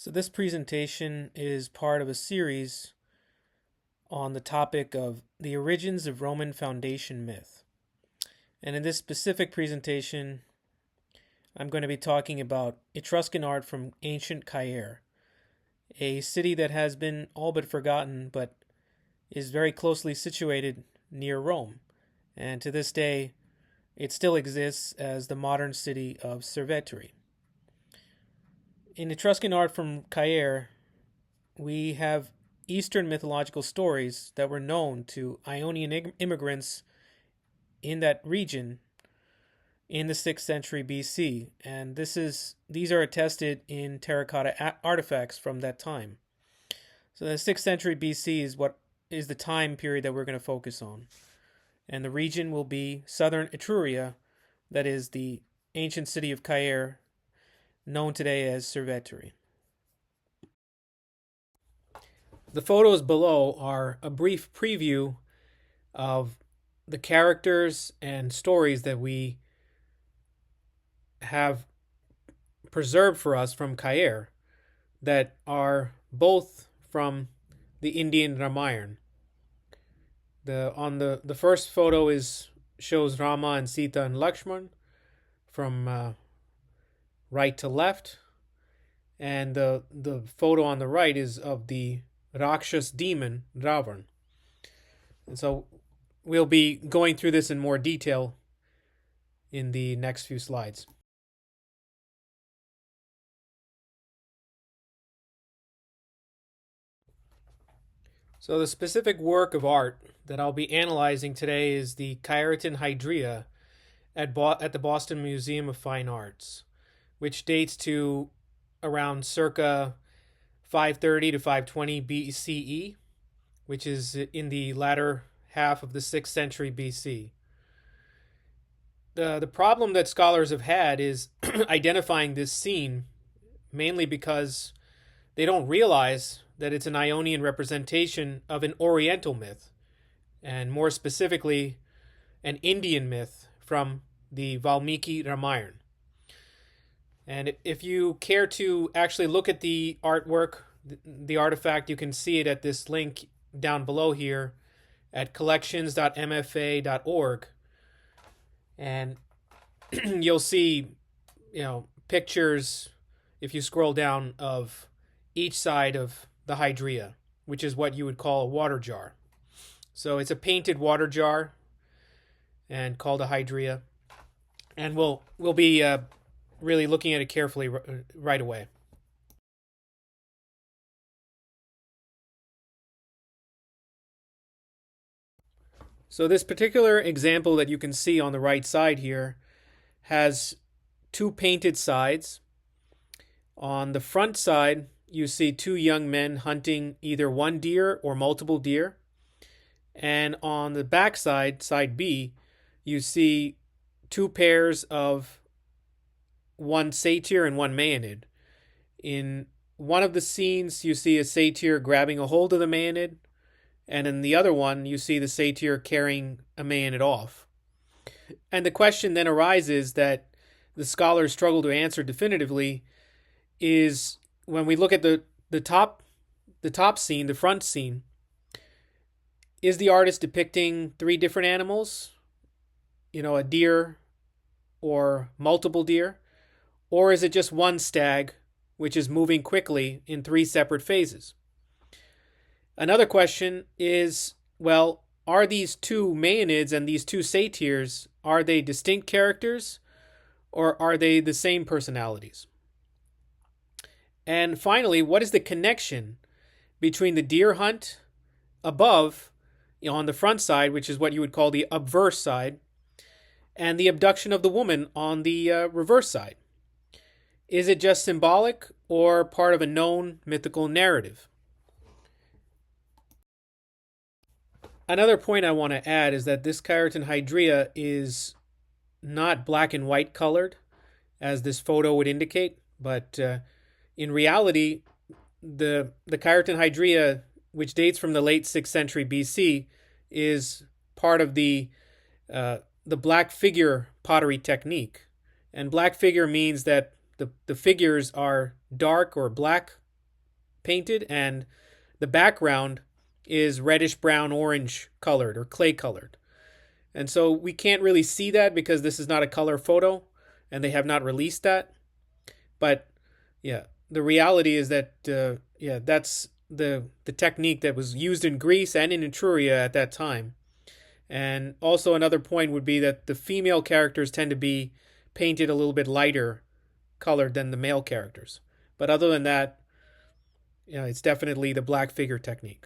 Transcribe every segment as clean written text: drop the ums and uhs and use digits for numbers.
So this presentation is part of a series on the topic of the origins of Roman foundation myth. And in this specific presentation, I'm going to be talking about Etruscan art from ancient Caere, a city that has been all but forgotten but is very closely situated near Rome. And to this day, it still exists as the modern city of Cerveteri. In Etruscan art from Caere, we have Eastern mythological stories that were known to Ionian immigrants in that region in the 6th century BC, and these are attested in terracotta artifacts from that time. So the 6th century BC is the time period that we're going to focus on, and the region will be southern Etruria, that is the ancient city of Caere, known today as Cerveteri. The photos below are a brief preview of the characters and stories that we have preserved for us from Caere that are both from the Indian Ramayana. The first photo shows Rama and Sita and Laksmana from right to left, and the photo on the right is of the Rakshas demon Ravan. And so we'll be going through this in more detail in the next few slides. So the specific work of art that I'll be analyzing today is the Caeretan hydria at the Boston Museum of Fine Arts, which dates to around circa 530 to 520 BCE, which is in the latter half of the 6th century BC. The problem that scholars have had is identifying this scene, mainly because they don't realize that it's an Ionian representation of an Oriental myth, and more specifically, an Indian myth from the Valmiki Ramayana. And if you care to actually look at the artwork, the artifact, you can see it at this link down below here at collections.mfa.org. And you'll see, pictures, if you scroll down, of each side of the hydria, which is what you would call a water jar. So it's a painted water jar and called a hydria. And we'll be really looking at it carefully right away. So this particular example that you can see on the right side here has two painted sides. On the front side, you see two young men hunting either one deer or multiple deer. And on the back side, side B, you see two pairs of one satyr and one maenad. In one of the scenes, you see a satyr grabbing a hold of the maenad, and in the other one, you see the satyr carrying a maenad off. And the question then arises that the scholars struggle to answer definitively is when we look at the top scene, the front scene, is the artist depicting three different animals? A deer or multiple deer? Or is it just one stag, which is moving quickly in three separate phases? Another question is, are these two maenads and these two satyrs, are they distinct characters, or are they the same personalities? And finally, what is the connection between the deer hunt above, on the front side, which is what you would call the obverse side, and the abduction of the woman on the reverse side? Is it just symbolic or part of a known mythical narrative? Another point I want to add is that this Caeretan hydria is not black and white colored, as this photo would indicate, but in reality, the Caeretan hydria, which dates from the late 6th century BC, is part of the black figure pottery technique. And black figure means that the figures are dark or black painted, and the background is reddish brown orange colored or clay colored. And so we can't really see that because this is not a color photo and they have not released that. But yeah, the reality is that that's the technique that was used in Greece and in Etruria at that time. And also another point would be that the female characters tend to be painted a little bit lighter colored than the male characters. But other than that, it's definitely the black figure technique.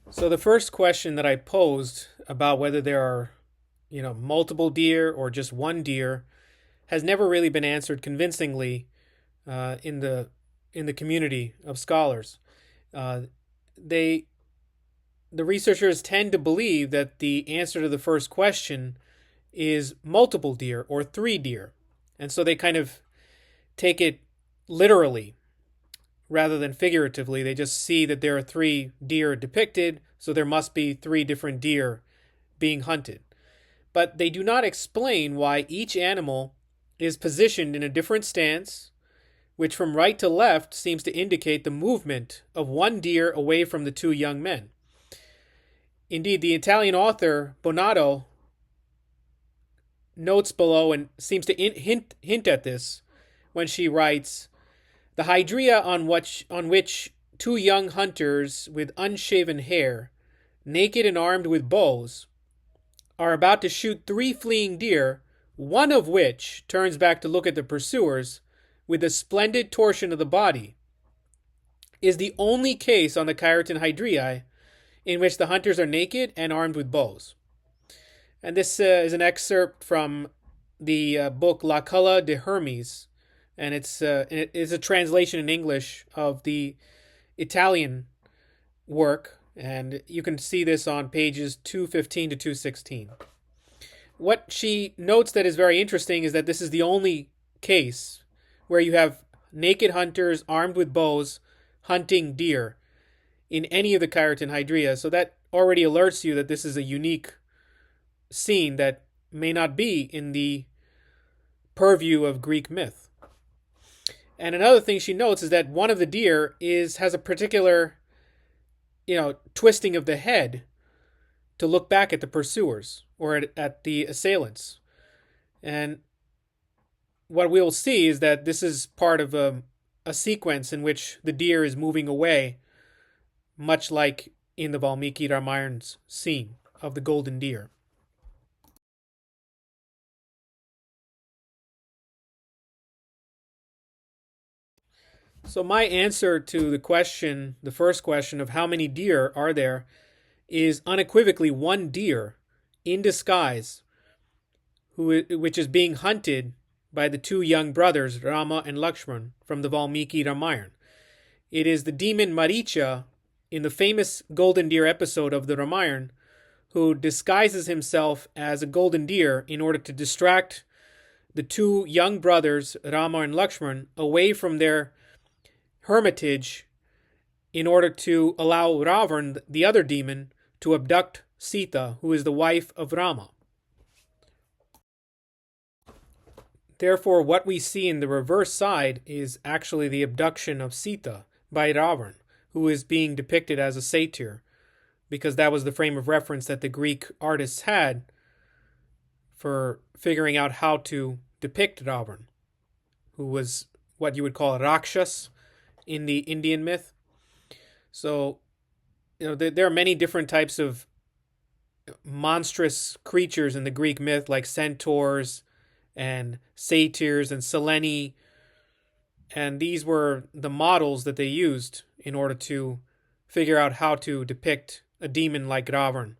So the first question that I posed about whether there are, multiple deer or just one deer has never really been answered convincingly in the community of scholars. They the researchers tend to believe that the answer to the first question is multiple deer or three deer, and so they kind of take it literally rather than figuratively. They just see that there are three deer depicted, so there must be three different deer being hunted. But they do not explain why each animal is positioned in a different stance, which from right to left seems to indicate the movement of one deer away from the two young men. Indeed, the Italian author Bonato notes below and seems to hint at this when she writes, "The hydria on which two young hunters with unshaven hair, naked and armed with bows, are about to shoot three fleeing deer, one of which turns back to look at the pursuers with a splendid torsion of the body, is the only case on the Caeretan hydriae in which the hunters are naked and armed with bows." And this is an excerpt from the book La Culla de Hermes, and it's a translation in English of the Italian work, and you can see this on pages 215 to 216. What she notes that is very interesting is that this is the only case where you have naked hunters armed with bows hunting deer in any of the Caeretan hydria. So that already alerts you that this is a unique scene that may not be in the purview of Greek myth. And another thing she notes is that one of the deer has a particular, twisting of the head to look back at the pursuers or at the assailants. And what we'll see is that this is part of a sequence in which the deer is moving away, much like in the Valmiki Ramayana's scene of the golden deer. So my answer to the first question of how many deer are there, is unequivocally one deer in disguise, which is being hunted by the two young brothers, Rama and Laksmana, from the Valmiki Ramayana. It is the demon Maricha in the famous golden deer episode of the Ramayana, who disguises himself as a golden deer in order to distract the two young brothers, Rama and Laksmana, away from their hermitage in order to allow Ravan, the other demon, to abduct Sita, who is the wife of Rama. Therefore, what we see in the reverse side is actually the abduction of Sita by Ravan, who is being depicted as a satyr, because that was the frame of reference that the Greek artists had for figuring out how to depict Ravan, who was what you would call a Rakshas in the Indian myth. So, there are many different types of monstrous creatures in the Greek myth, like centaurs and satyrs and Seleni, and these were the models that they used in order to figure out how to depict a demon like Ravan.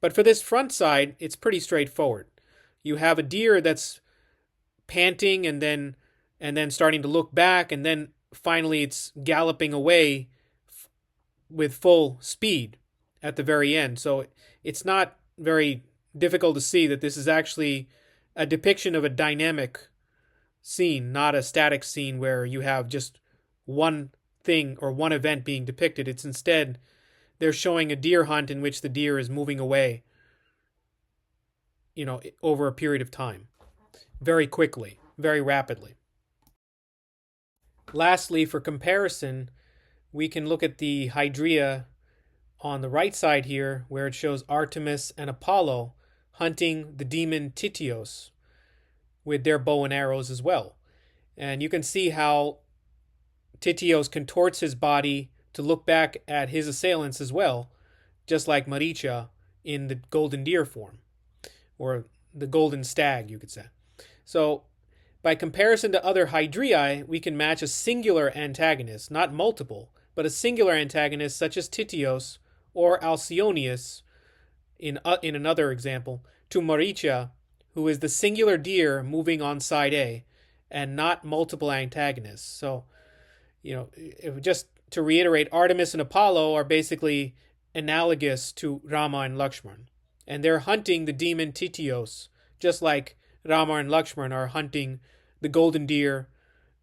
But for this front side, it's pretty straightforward. You have a deer that's panting and then starting to look back, and then finally it's galloping away with full speed at the very end. So it's not very difficult to see that this is actually a depiction of a dynamic scene, not a static scene where you have just one thing or one event being depicted. It's instead, they're showing a deer hunt in which the deer is moving away. over a period of time, very quickly, very rapidly. Lastly, for comparison, we can look at the hydria on the right side here, where it shows Artemis and Apollo hunting the demon Tityos with their bow and arrows as well. And you can see how Tityos contorts his body to look back at his assailants as well, just like Maricha in the golden deer form, or the golden stag, you could say. So, by comparison to other hydriae, we can match a singular antagonist, not multiple, but a singular antagonist such as Tityos or Alcyoneus, in another example, to Maricha, who is the singular deer moving on side A, and not multiple antagonists. So, just to reiterate, Artemis and Apollo are basically analogous to Rama and Laksmana, and they're hunting the demon Tityos, just like Rama and Laksmana are hunting the golden deer,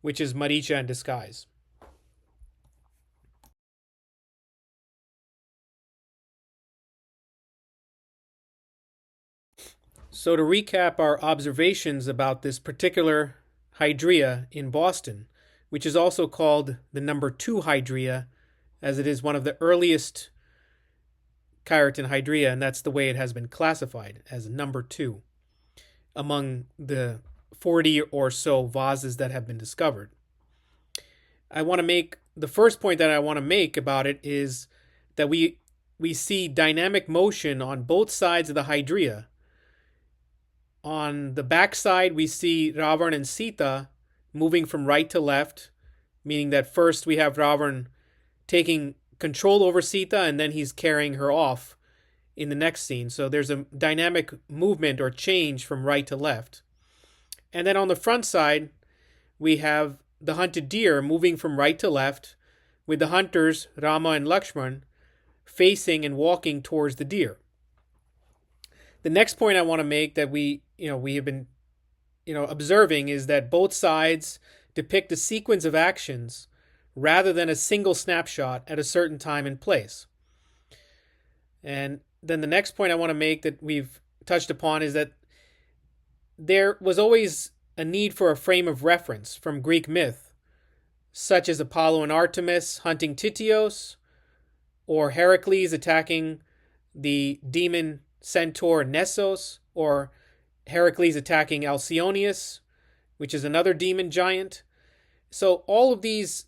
which is Maricha in disguise. So to recap our observations about this particular hydria in Boston, which is also called the number 2 hydria, as it is one of the earliest Caeretan hydria, and that's the way it has been classified, as number 2 among the 40 or so vases that have been discovered. The first point that I want to make about it is that we see dynamic motion on both sides of the hydria. On the back side, we see Ravana and Sita moving from right to left, meaning that first we have Ravana taking control over Sita, and then he's carrying her off in the next scene. So there's a dynamic movement or change from right to left. And then on the front side, we have the hunted deer moving from right to left, with the hunters, Rama and Laksmana, facing and walking towards the deer. The next point I want to make that we have been observing is that both sides depict a sequence of actions rather than a single snapshot at a certain time and place. And then the next point I want to make that we've touched upon is that there was always a need for a frame of reference from Greek myth, such as Apollo and Artemis hunting Tityos, or Heracles attacking the demon centaur Nessos, or Heracles attacking Alcyoneus, which is another demon giant. So all of these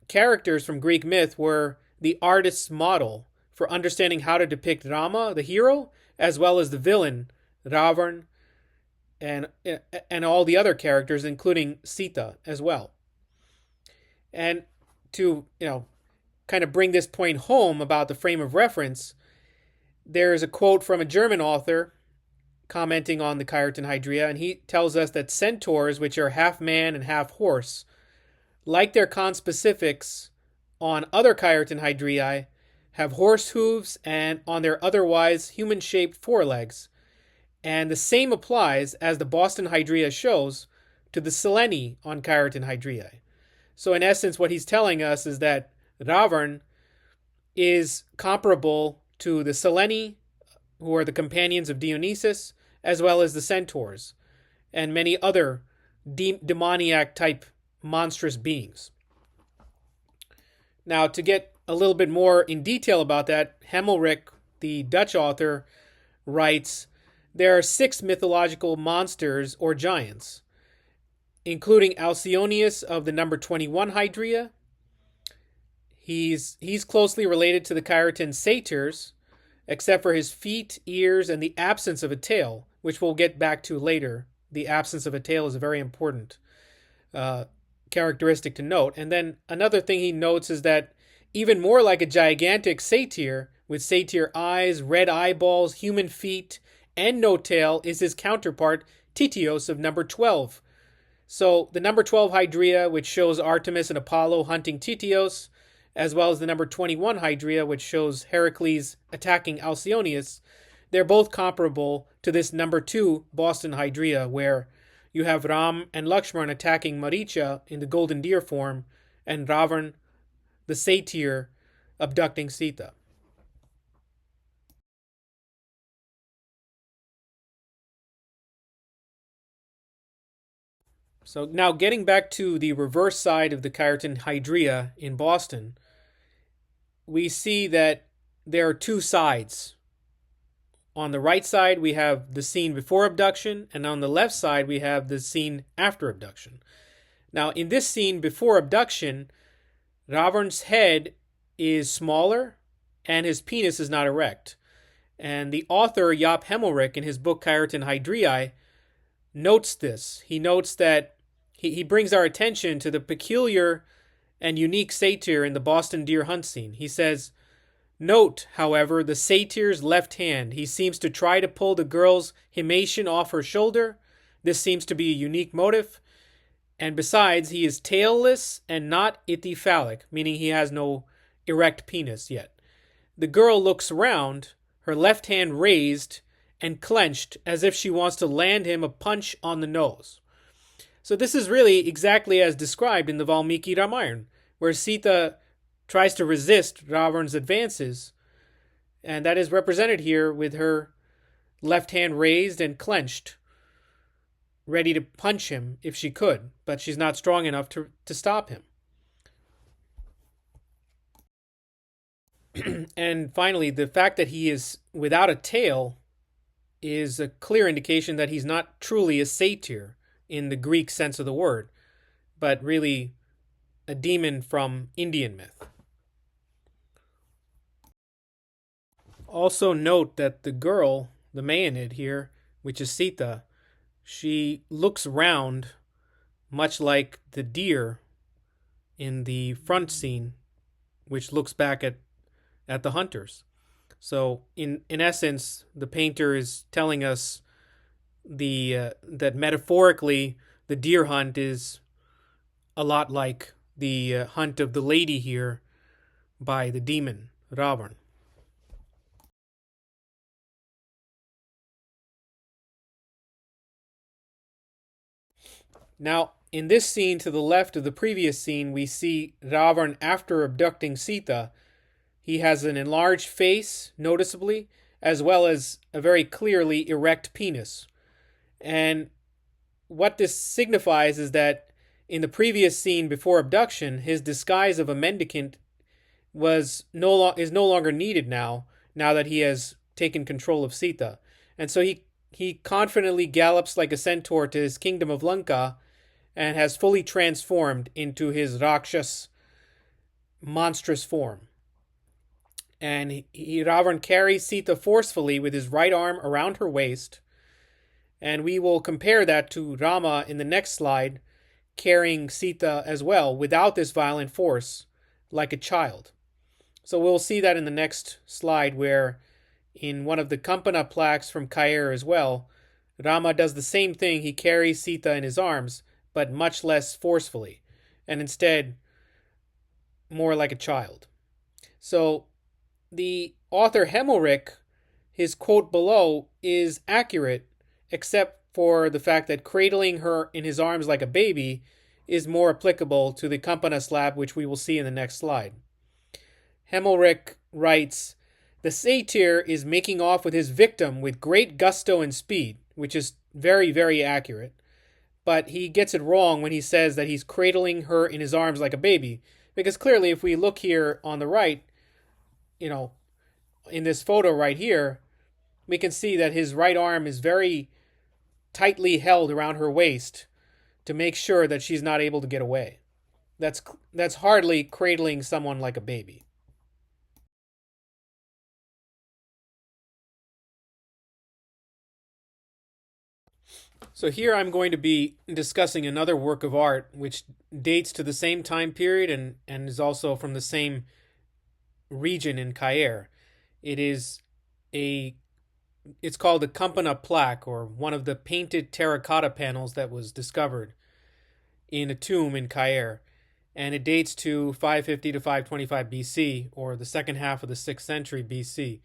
characters from Greek myth were the artist's model for understanding how to depict Rama, the hero, as well as the villain, Ravana, and all the other characters, including Sita as well. And to kind of bring this point home about the frame of reference, there's a quote from a German author commenting on the Caeretan hydria, and he tells us that centaurs, which are half man and half horse, like their conspecifics on other Caeretan hydriae, have horse hooves and on their otherwise human-shaped forelegs. And the same applies, as the Boston hydria shows, to the Seleni on Caeretan hydriae. So in essence, what he's telling us is that Ravana is comparable to the Seleni, who are the companions of Dionysus, as well as the centaurs, and many other demoniac-type monstrous beings. Now, to get a little bit more in detail about that, Hemmelrich, the Dutch author, writes, there are 6 mythological monsters or giants, including Alcyoneus of the number 21 hydria. He's closely related to the Caeretan satyrs, except for his feet, ears, and the absence of a tail, which we'll get back to later. The absence of a tail is a very important characteristic to note. And then another thing he notes is that even more like a gigantic satyr, with satyr eyes, red eyeballs, human feet, and no tail, is his counterpart, Tityos of number 12. So the number 12 hydria, which shows Artemis and Apollo hunting Tityos, as well as the number 21 hydria, which shows Heracles attacking Alcyoneus, they're both comparable to this number 2 Boston hydria, where you have Ram and Laksmana attacking Maricha in the golden deer form, and Ravana, the satyr, abducting Sita. So now getting back to the reverse side of the Caeretan hydria in Boston, we see that there are two sides. On the right side, we have the scene before abduction, and on the left side, we have the scene after abduction. Now, in this scene before abduction, Ravan's head is smaller and his penis is not erect. And the author, Jaap Hemelrijk, in his book Caeretan Hydriae, notes this. He notes that he brings our attention to the peculiar and unique satyr in the Boston deer hunt scene. He says, "Note, however, the satyr's left hand. He seems to try to pull the girl's himation off her shoulder. This seems to be a unique motive. And besides, he is tailless and not ichthyphallic, meaning he has no erect penis yet. The girl looks round, her left hand raised and clenched as if she wants to land him a punch on the nose." So this is really exactly as described in the Valmiki Ramayana, where Sita tries to resist Ravan's advances, and that is represented here with her left hand raised and clenched, ready to punch him if she could, but she's not strong enough to stop him. And finally, the fact that he is without a tail is a clear indication that he's not truly a satyr in the Greek sense of the word, but really a demon from Indian myth. Also note that the girl, the Maenad here, which is Sita, she looks round much like the deer in the front scene, which looks back at the hunters. So in essence, the painter is telling us that metaphorically the deer hunt is a lot like the hunt of the lady here by the demon Ravan. Now, in this scene to the left of the previous scene, we see Ravan after abducting Sita. He has an enlarged face, noticeably, as well as a very clearly erect penis. And what this signifies is that in the previous scene before abduction, his disguise of a mendicant is no longer needed now that he has taken control of Sita. And so he confidently gallops like a centaur to his kingdom of Lanka and has fully transformed into his Rakshas monstrous form. And Ravan carries Sita forcefully with his right arm around her waist. And we will compare that to Rama in the next slide, carrying Sita as well, without this violent force, like a child. So we'll see that in the next slide, where in one of the Kampana plaques from Caere as well, Rama does the same thing. He carries Sita in his arms, but much less forcefully, and instead more like a child. So the author Hemelrijk, his quote below, is accurate, except for the fact that cradling her in his arms like a baby is more applicable to the Kampana slab, which we will see in the next slide. Hemelrijk writes, "The satyr is making off with his victim with great gusto and speed," which is very, very accurate. But he gets it wrong when he says that he's cradling her in his arms like a baby. Because clearly, if we look here on the right, in this photo right here, we can see that his right arm is very tightly held around her waist to make sure that she's not able to get away. That's hardly cradling someone like a baby. So here I'm going to be discussing another work of art which dates to the same time period and is also from the same region in Caere. It's called the Kampana plaque, or one of the painted terracotta panels that was discovered in a tomb in Caere. And it dates to 550 to 525 BC, or the second half of the 6th century BC.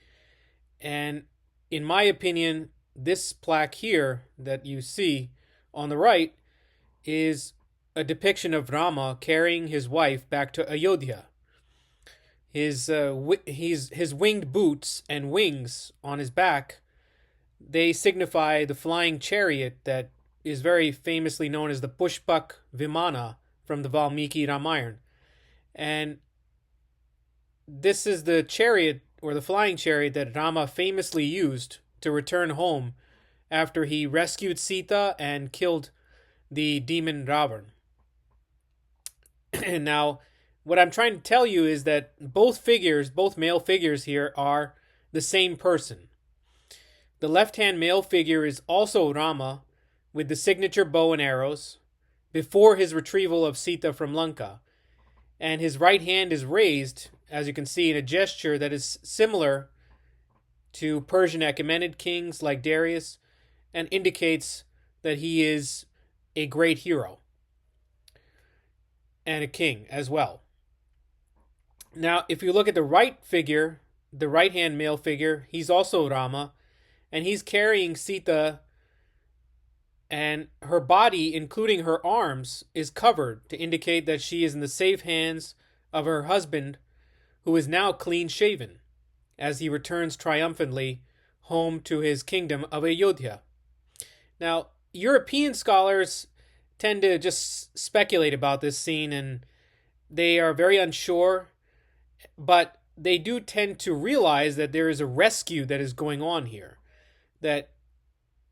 And in my opinion, this plaque here that you see on the right is a depiction of Rama carrying his wife back to Ayodhya. His winged boots and wings on his back, they signify the flying chariot that is very famously known as the Pushpak Vimana from the Valmiki Ramayana. And this is the chariot, or the flying chariot, that Rama famously used to return home after he rescued Sita and killed the demon Ravan. And now, what I'm trying to tell you is that both male figures here, are the same person. The left-hand male figure is also Rama, with the signature bow and arrows, before his retrieval of Sita from Lanka. And his right hand is raised, as you can see, in a gesture that is similar to Persian Achaemenid kings like Darius, and indicates that he is a great hero and a king as well. Now, if you look at the right figure, the right-hand male figure, he's also Rama, and he's carrying Sita, and her body, including her arms, is covered to indicate that she is in the safe hands of her husband, who is now clean-shaven, as he returns triumphantly home to his kingdom of Ayodhya. Now, European scholars tend to just speculate about this scene, and they are very unsure, but they do tend to realize that there is a rescue that is going on here.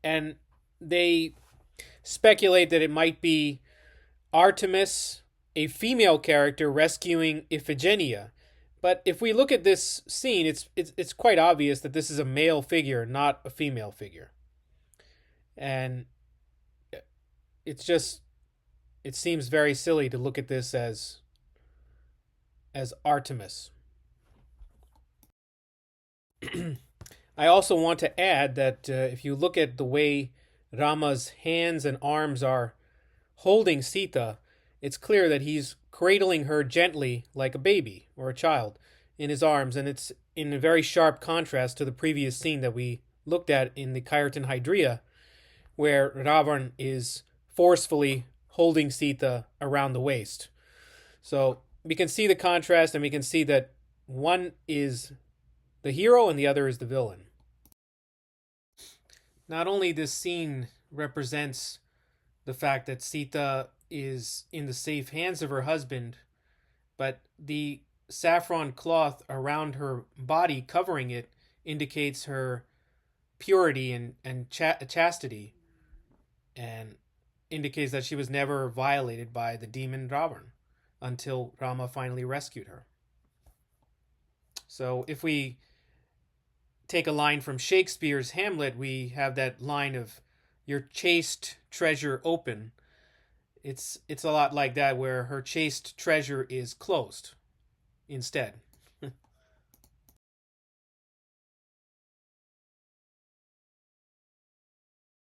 And they speculate that it might be Artemis, a female character, rescuing Iphigenia. But if we look at this scene, it's quite obvious that this is a male figure, not a female figure. And it seems very silly to look at this as Artemis. I also want to add that if you look at the way Rama's hands and arms are holding Sita, it's clear that he's cradling her gently like a baby or a child in his arms, and it's in a very sharp contrast to the previous scene that we looked at in the Caeretan hydria, where Ravan is forcefully holding Sita around the waist. So we can see the contrast, and we can see that one is the hero and the other is the villain. Not only this scene represents the fact that Sita is in the safe hands of her husband, but the saffron cloth around her body covering it indicates her purity and chastity, and indicates that she was never violated by the demon Ravan until Rama finally rescued her. So if we take a line from Shakespeare's Hamlet, we have that line of "your chaste treasure open." It's a lot like that, where her chaste treasure is closed instead.